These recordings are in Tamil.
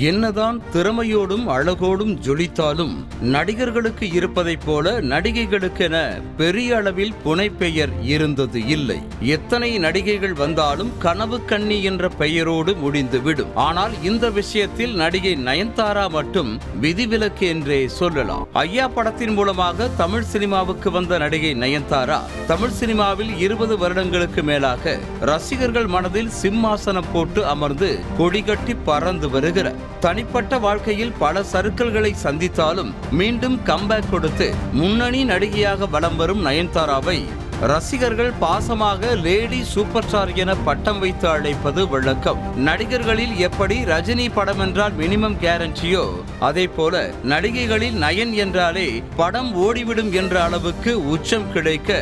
என்னதான் திறமையோடும் அழகோடும் ஜொலித்தாலும் நடிகர்களுக்கு இருப்பதைப் போல நடிகைகளுக்கென பெரிய அளவில் புனைப்பெயர் இருந்தது இல்லை. எத்தனை நடிகைகள் வந்தாலும் கனவு கண்ணி என்ற பெயரோடு முடிந்துவிடும். ஆனால் இந்த விஷயத்தில் நடிகை நயன்தாரா மட்டும் விதிவிலக்கு என்றே சொல்லலாம். ஐயா படத்தின் மூலமாக தமிழ் சினிமாவுக்கு வந்த நடிகை நயன்தாரா தமிழ் சினிமாவில் 20 வருடங்களுக்கு மேலாக ரசிகர்கள் மனதில் சிம்மாசனம் போட்டு அமர்ந்து கொடிகட்டி பறந்து வருகிறார். தனிப்பட்ட வாழ்க்கையில் பல சறுக்கல்களை சந்தித்தாலும் மீண்டும் கம்பேக் கொடுத்து முன்னணி நடிகையாக வலம் வரும் நயன்தாராவை ரசிகர்கள் பாசமாக லேடி சூப்பர் ஸ்டார் என பட்டம் வைத்து அழைப்பது வழக்கம். நடிகர்களில் எப்படி ரஜினி படம் என்றால் மினிமம் கேரண்டியோ அதே போல நடிகைகளில் நயன் என்றாலே படம் ஓடிவிடும் என்ற அளவுக்கு உச்சம் கிடைக்க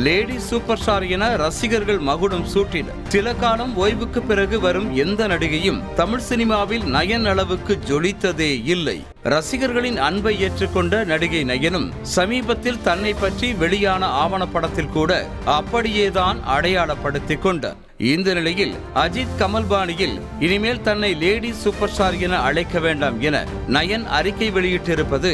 லேடி சூப்பர் ஸ்டார் என ரசிகர்கள் மகுடம் சூட்டினர். சில காலம் ஓய்வுக்கு பிறகு வரும் எந்த நடிகையும் தமிழ் சினிமாவில் நயன் அளவுக்கு ஜொலித்ததே இல்லை. ரசிகர்களின் அன்பை ஏற்றுக்கொண்ட நடிகை நயனும் சமீபத்தில் தன்னை பற்றி வெளியான ஆவணப்படத்தில் கூட அப்படியேதான் அடையாளப்படுத்திக் கொண்டார். இந்த நிலையில் அஜித் கமல் பாணியில் இனிமேல் தன்னை லேடி சூப்பர் ஸ்டார் என அழைக்க வேண்டாம் என நயன் அறிக்கை வெளியிட்டிருப்பது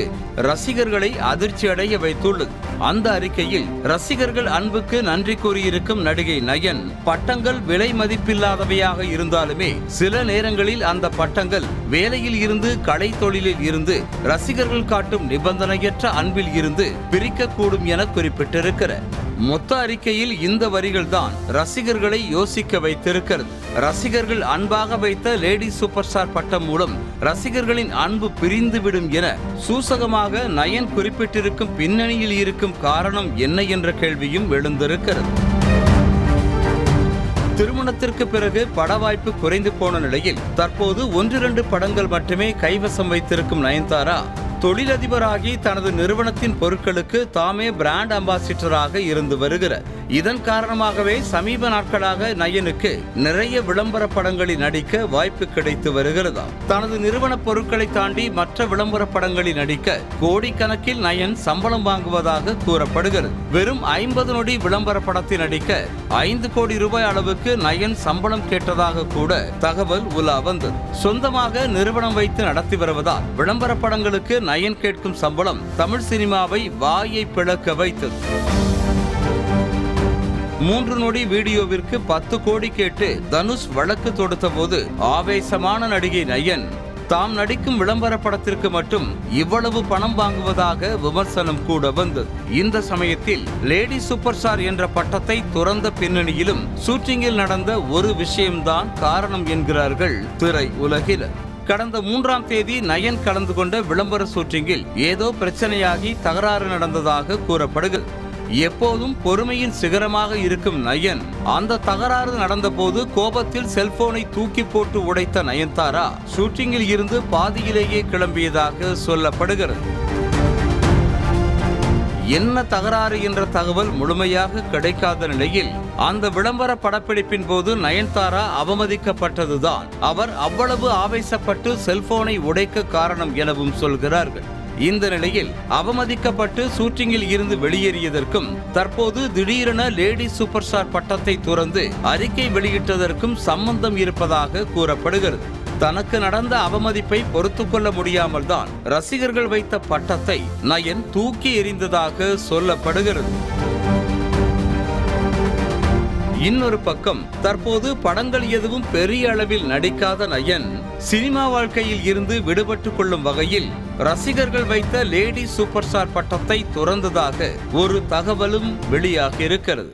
ரசிகர்களை அதிர்ச்சி அடைய வைத்துள்ளது. அந்த அறிக்கையில் ரசிகர்கள் அன்புக்கு நன்றி கூறியிருக்கும் நடிகை நயன், பட்டங்கள் விலை மதிப்பில்லாதவையாக இருந்தாலுமே சில நேரங்களில் அந்த பட்டங்கள் வேலையில் இருந்து கலை தொழிலில் இருந்து ரசிகர்கள் காட்டும் நிபந்தனையற்ற அன்பில் இருந்து பிரிக்கக்கூடும் என குறிப்பிட்டிருக்கிறார். மொத்த அறிக்கையில் இந்த வரிகள் தான் ரசிகர்களை யோசிக்க வைத்திருக்கிறது. ரசிகர்கள் அன்பாக வைத்த லேடி சூப்பர் ஸ்டார் பட்டம் மூலம் ரசிகர்களின் அன்பு பிரிந்துவிடும் என சூசகமாக நயன் குறிப்பிட்டிருக்கும் பின்னணியில் இருக்கும் காரணம் என்ன என்ற கேள்வியும் எழுந்திருக்கிறது. திருமணத்திற்கு பிறகு பட வாய்ப்பு குறைந்து போன நிலையில் தற்போது 1-2 படங்கள் மட்டுமே கைவசம் வைத்திருக்கும் நயன்தாரா தொழிலதிபராகி தனது நிறுவனத்தின் பொருட்களுக்கு தாமே பிராண்ட் அம்பாசிடராக இருந்து வருகிறார். இதன் காரணமாகவே சமீப நாட்களாக நயனுக்கு நிறைய விளம்பர படங்களில் நடிக்க வாய்ப்பு கிடைத்து வருகிறதா. தனது நிறுவன பொருட்களை தாண்டி மற்ற விளம்பர படங்களில் நடிக்க கோடிக்கணக்கில் நயன் சம்பளம் வாங்குவதாக கூறப்படுகிறது. வெறும் 50 நொடி விளம்பர படத்தில் நடிக்க 5 கோடி ரூபாய் அளவுக்கு நயன் சம்பளம் கேட்டதாக கூட தகவல் உலா வந்தது. சொந்தமாக நிறுவனம் வைத்து நடத்தி வருவதால் விளம்பர படங்களுக்கு நயன் கேட்கும் சம்பளம் தமிழ் சினிமாவை வாயை பிளக்க வைத்தது. 3 நொடி வீடியோவிற்கு 10 கோடி கேட்டு தனுஷ் வழக்கு தொடுத்த போது ஆவேசமான நடிகை நயன் தாம் நடிக்கும் விளம்பர படத்திற்கு மட்டும் இவ்வளவு பணம் வாங்குவதாக விமர்சனம் கூட வந்தது. இந்த சமயத்தில் லேடி சூப்பர் ஸ்டார் என்ற பட்டத்தை துறந்த பின்னணியிலும் ஷூட்டிங்கில் நடந்த ஒரு விஷயம்தான் காரணம் என்கிறார்கள் திரை உலகினர். கடந்த 3ஆம் தேதி நயன் கலந்து கொண்ட விளம்பர ஷூட்டிங்கில் ஏதோ பிரச்சனையாகி தகராறு நடந்ததாக கூறப்படுகிறது. எப்போதும் பொறுமையின் சிகரமாக இருக்கும் நயன் அந்த தகராறு நடந்தபோது கோபத்தில் செல்போனை தூக்கி போட்டு உடைத்த நயன்தாரா ஷூட்டிங்கில் இருந்து பாதியிலேயே கிளம்பியதாக சொல்லப்படுகிறது. என்ன தகராறு என்ற தகவல் முழுமையாக கிடைக்காத நிலையில் அந்த விளம்பர படப்பிடிப்பின் போது நயன்தாரா அவமதிக்கப்பட்டதுதான் அவர் அவ்வளவு ஆவேசப்பட்டு செல்போனை உடைக்க காரணம் எனவும் சொல்கிறார்கள். இந்த நிலையில் அவமதிக்கப்பட்டு ஷூட்டிங்கில் இருந்து வெளியேறியதற்கும் தற்போது திடீரென லேடி சூப்பர் ஸ்டார் பட்டத்தை துறந்து அறிக்கை வெளியிட்டதற்கும் சம்பந்தம் இருப்பதாக கூறப்படுகிறது. தனக்கு நடந்த அவமதிப்பை பொறுத்து கொள்ள முடியாமல் தான் ரசிகர்கள் வைத்த பட்டத்தை நயன் தூக்கி எறிந்ததாக சொல்லப்படுகிறது. இன்னொரு பக்கம் தற்போது படங்கள் எதுவும் பெரிய அளவில் நடிக்காத நயன் சினிமா வாழ்க்கையில் இருந்து விடுபட்டுக் கொள்ளும் வகையில் ரசிகர்கள் வைத்த லேடி சூப்பர் ஸ்டார் பட்டத்தை துறந்ததாக ஒரு தகவலும் வெளியாகி இருக்கிறது.